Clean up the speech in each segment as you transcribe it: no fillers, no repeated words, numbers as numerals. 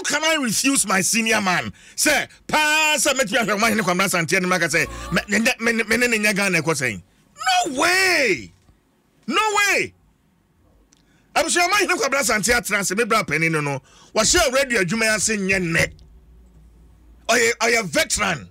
can I refuse my senior man? Say, pass a metri Omanhene Kwabena Asante and Maka say, menene Ghana ko saying. No way. No way. I'm sure Omanhene Kwabena Asante atranse me bra penny no. Was share radio adwuma ase nye. Or a veteran.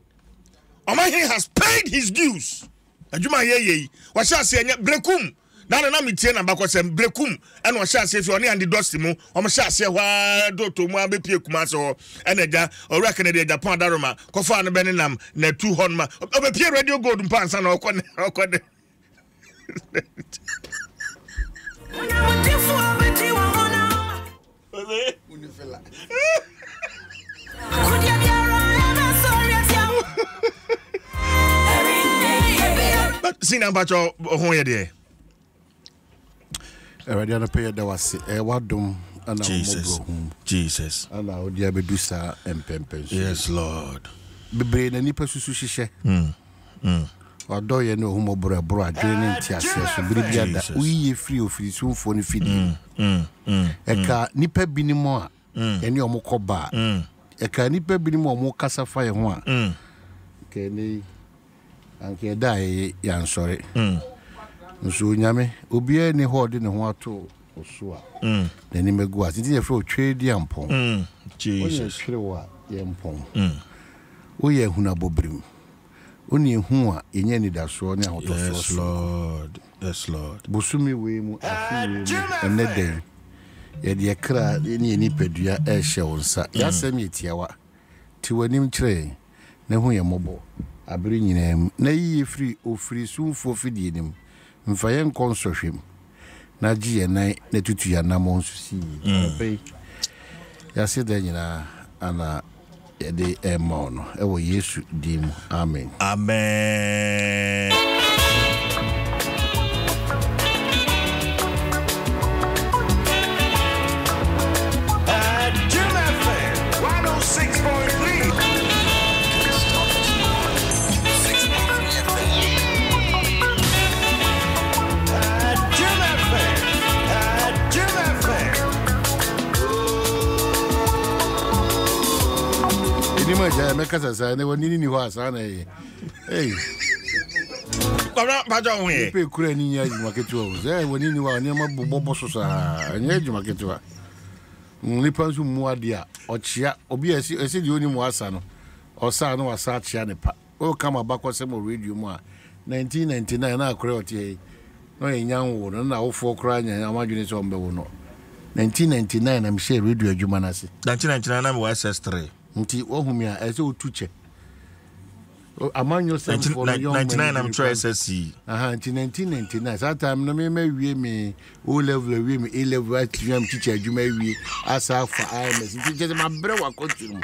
Omanhene has paid his dues. Adwuma ye. Was share say blekum. Na mitie na bakọ sem brekum ena o sha se fi oni ande dosti mu o mo sha se hwa do to mu abepie kuma so ena ja o reka na de Japan daroma ko fa no benenam na 2 hon ma obepie radio gold mpansa na okọ de but sina bacho ho ye de already on a pair that was Adom and Jesus. And now the Abedusa and Pempens. Yes, Lord. The brain and Nipper Sushishe. Although you know whom bro draining tears, so we free of his soon for the feeding. A car nipper binimo, and your mokoba. A car nipper binimo more cassa fire one. Can they and die, yan sorry. So nyame obi ani hode ne ho ato oso a na ni megu ati ti efro trade yampon Jesus krewa yampon o ye huna bobrim oni hu a enye ni daso ne ahoto so yes Lord busumi we mu afi we mu eneden ye de kra ni pedua e hye wonsa ya sam yetiawa ti wanim kire ne hu ye mobo abiri nyinam na yi free ofiri sunfo fidie nim mfaye nkonsohwem na giye nan na tutu ya na monsusi pe ya se da nyina ana de emo no e wo Yesu dim amen amen Make us a never need was on a hey. Pay Kurani market was there when you are near my bobos and edge market. Nippers who muadia or chia or be a said you only wasano or sano or such an oh come back was some radio more 1999 I create no young woman now for crying and imagine on Bewono 1999 I'm sure radio Jumanasi 1999 was SS3 nti ohumia ezo tuche amanyo 99 I'm try SSC aha 1999 that time no me wie me O level wie me A level at am teacher adwuma wie asa fa IMS nti je ma bre wa continue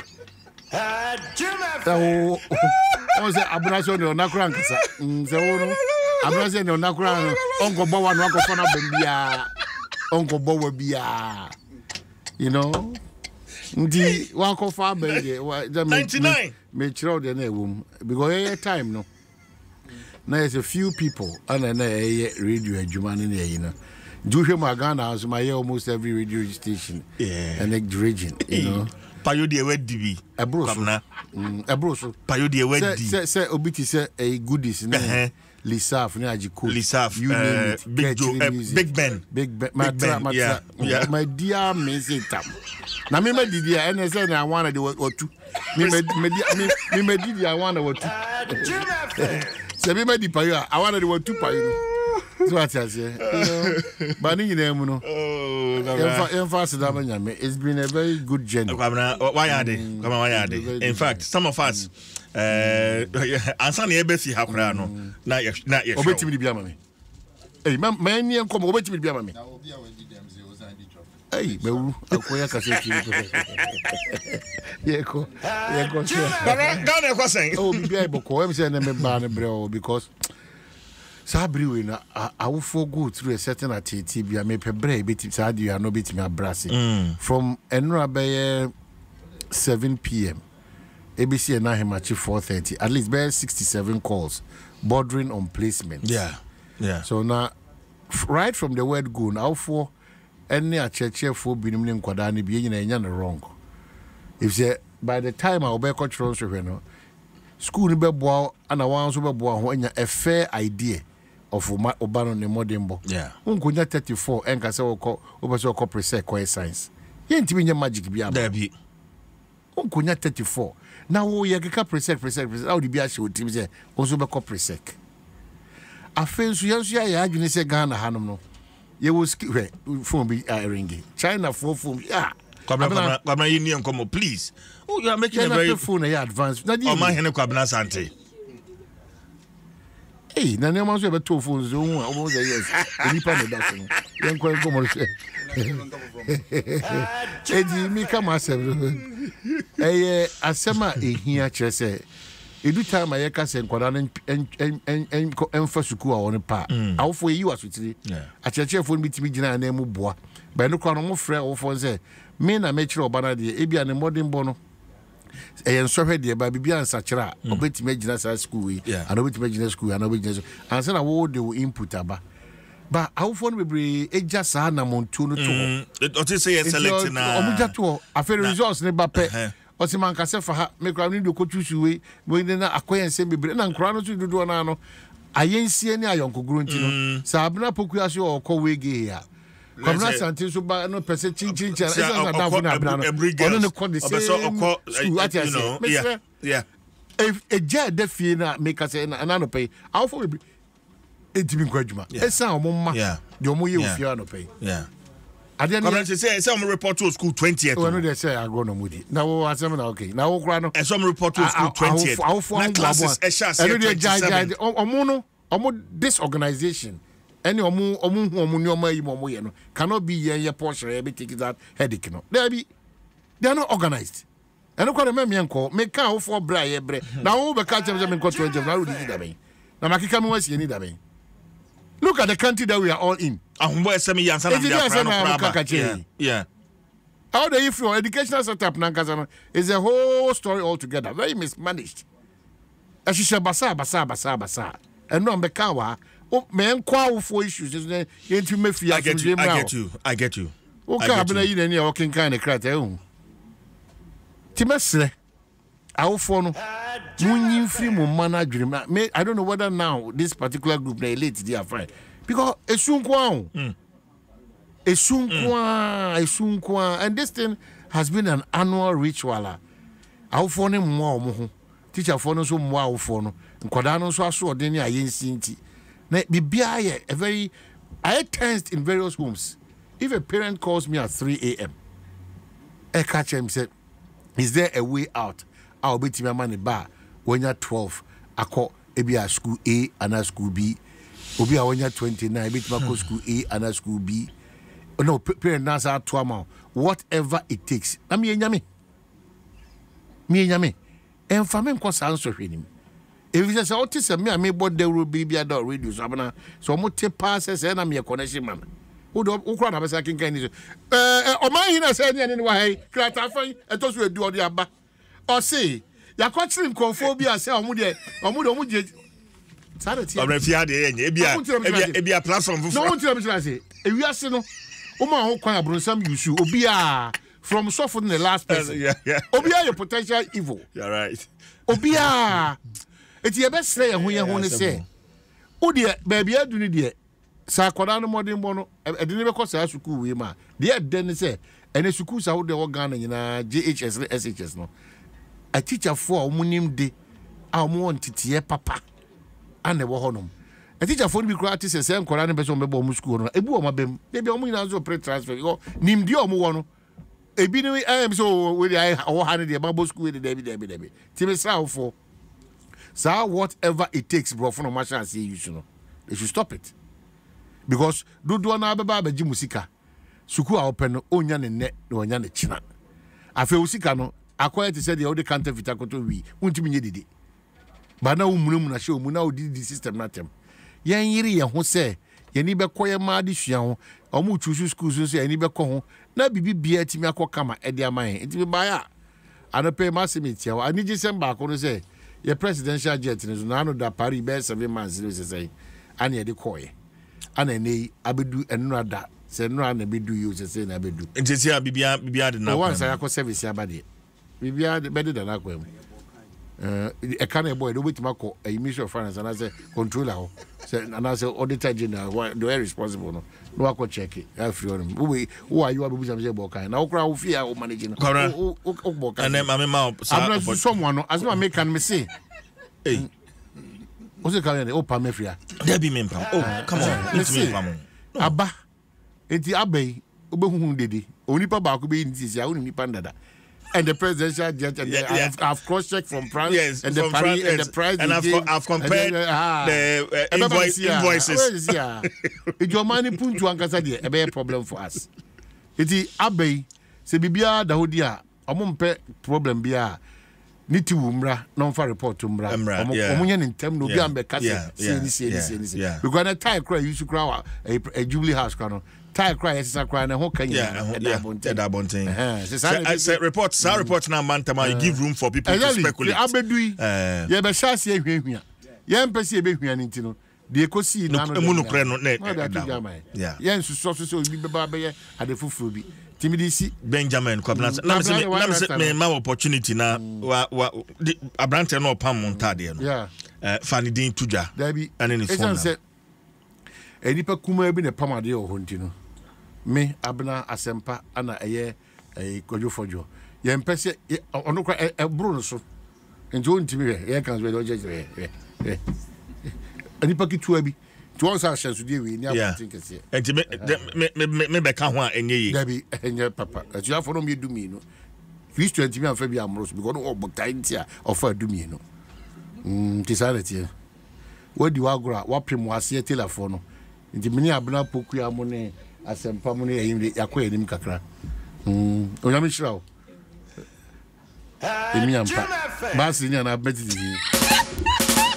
so o se abunasho ne onakura nkasa se wo no abunasho ne onakura onko bo wa no akofo na bambia onko bo wa bia you know ndi wa ko fa benge 99 me chiro de na ewum because time no now there's a few people and na radio adwuma ne you know do hwe magana house my almost every radio station and the region you know payo de wedi bi ebroso payo de wedi say obiti say a goodies na Lisaf ni ajiko Lisaf Big Ben my dear Mesetam na me didi ya ene say na one de otu me didi ya one otu se me di payo I want de otu payo so what I say but ni nyina mu no it's been a very good journey why are they in fact some of us Asante ebesi hakura no na ye obetimi bia mame eh man ni enkom obetimi bia mame na obi a wadi dem ze ozandi drop eh bewu akoya kaseti yeko baba down e kwasen oh bia iboko em say na me ba ne bre because sabri we na awofo go through a certain activity bia me pe bre beti sad you are no betimi abrase from enra be 7 p.m. ABC and Nahimachi 4:30. At least bear 67 calls, bordering on placement. Yeah. So now, right from the word go now for any a church for binim kwadani be in wrong. if say by the time I be cultural no school ni be boa and one so be boa ho anya a fair idea of obano ne modern bo yeah unkonya 34 enka se woko obese woko presec ko science ye ntimi nya magic bia there be unkonya 34 na wo ye keka presec how di bia she otimi se onso be ko presec afensu yansu ya adwene se Ghana hanom no ye wo phone bi ringi China phone yeah Kwabena yini enkomo please. Oh, you are making a very phone ya advance. Omanhene Kwabena Asante. Hey, na ne manso be to phone zo hu omo say yes. Ni pa no da so. Yen kwa enkomo se. Edi mi kama asem. Asema ehia kire se. Edu time aye ka se nkwada no enfa suku a won pa. Awofo yi wasotiri. A cheche phone bi timi gina na mu boa. Ba no kwa no mo frɛ awofo se me na me kire obana de ebia ne modern bono eyen sohwe de ba bibia ansa kire obetime gina sa school we and obetime gina school and obetime ansa na wo de input aba ba awofo no bebre eja sa na montu no to o te say select na omuja to afere results ne ba pe o se man kase fa ha me kra ni do ko tusu we na akoyen se bebre na nkra no to dodo na no ayensie ne ayonkoguro nti no sa abna poku ase o ko wege ya Kwabena Asante so ba no person chin esa na dafu na abna no ono ne call the same school at yeah if a jet de fie na make us na no pay how for be etimi kwadwuma esa omomma de omo ye ofia no pay yeah Kwabena say some report to school 20th oh no they say I go no mudi na wo asem na okay na wo kra no some report to school 20th na classes esha say 27 omo this organization any omu nyoma yi momo ye no cannot be ye portion ye be take that headache no they are not organized and ko me enko me ka wo for bra ye bre na wo be ka chem me enko 20 na wo di da ben na makika me wasi ni da ben look at the country that we are all in ahumbo esemi yansa na dia yeah how the if your educational setup na nkasa no is a whole story altogether very mismanaged ashisha basa and no be ka wa men kwa for issues yenti mafia I get you o ka abena yi na ni o ken kan ne krata hu timesre awofo no munyin free mo man adwene me I don't know whether now this particular group na elite they are fine because esunkwa and this thing has been an annual ritual awofo ne mo ho teacher for no so mo awofo no nkoda no so aso ode ne ayensi nti na bibia ye a very I tensed in various homes. If a parent calls me at 3 a.m. I catch him say, is there a way out? I'll be to my money bar when you're 12. I call maybe a school A and a school B. Obi a when you're 29, I be to my school A and a school B. No, parent now say 2 months. Whatever it takes. Na me nyame. And family cause answer him. If you say autism, me, I may bought the baby at the radio. So I'm take passes and I'm your connection man. Who crowd have a second kind of Omanhene said anyway, Cratafine, and those will do all the abba. Or say, your coaching conphobia, say, Omude. Sanity. Or if you had a platform for no one to say, if you are saying, Oma who can bring some issue, Obia from softening the last person. Obia your potential evil. You're right. Obia. It's your best say who you want to say. Oh dear, baby, I do need it. Sakwada no modern bono. I didn't ever cause a school we ma. Dear then say, and a school out the organ in a JHS, SHS no. A teacher for munim de our monty papa and the honum. A teacher for me gratis and same Koran person mebo school. A boom my bem. Maybe only also pre transfer. Nim dio muano. A binary I am so with I or handed the Bible school with the Debbie. Timmy for. So whatever it takes, bro, from Masha and say you should know. They should stop it. Because do na baba beji musika. Suku a open onya ne net no onya ne china. Afi usika no akwaya te say the other counterfeit akoto wi. Untimi nye didi. Ba na umunu na she omuna odi di system na tem. Yan yiri ye ho say ye ni be koye ma di hua ho. Omu chuchu school so say ye ni be ko ho. Na bibi bia timi akokama e de aman. Ntimi ba ya. Anope masimiti ya. Ani December akono say your presidential jet is no da Paris be 7 months say and ye de koye and any abedu enrada say no na bedu you say na bedu enti say bibia de na once I go service abade bibia better than aquam. A can boy, the way to Marco, a minister of finance, and I say, controller, and I say, auditor general, do I responsible? No, I could check it. Who are you? I was a book, and I'll crowd fear or managing. And then I'm not someone as my make can me say. Hey, what's the calendar? Oh, Pamefria. There be men. Oh, come on, let's see. Abba, it's the Abbey, Obu Didi, only Papa could be in this, only Pandada. And the presidential jet, and I've cross-checked from France and the Paris and the price, and I've compared the invoices. If your money put to Ankasa, a bad problem for us. It is Abbey, say Bibia, the Hodia, a mumpe problem bia. Need to umra, non for report to umra. Omanhene in term no be ambe kase. See. Because that tie cry used to cry a Jubilee House crown. Tie cry is a cry and a whole Kenya. I said reports now mantama you give room for people to speculate. Abedui. Ye be sha se ehwehwia. Ye mpese ehwehwia ntino. De ekosi na no. Emu kre no na. Ye nsuso so bi beba be ye ade fufuro bi. Timidisi Benjamin Kwabena na me ma opportunity na abrante no pam montade no fani din tuja ane ne phone na enipa kuma bi ne pamade o honti no me abena asempa ana eye kojofojo ye mpese ono kwa ebru no so nti on timi ye kan so we je enipa kitua bi Once I shall do we never think it's here. And me back ho enye yi. Dabi enye papa. You have for me do me no. Christian timi am be amros because no obokta ntia offer do me no. Tisality. What do you agora? What pim was here telephone no. Nti mini abna poku am ne asempa mo ne yim yakwa enim kakra. Onyame hira o. Emi ampa. Ba sinya na beti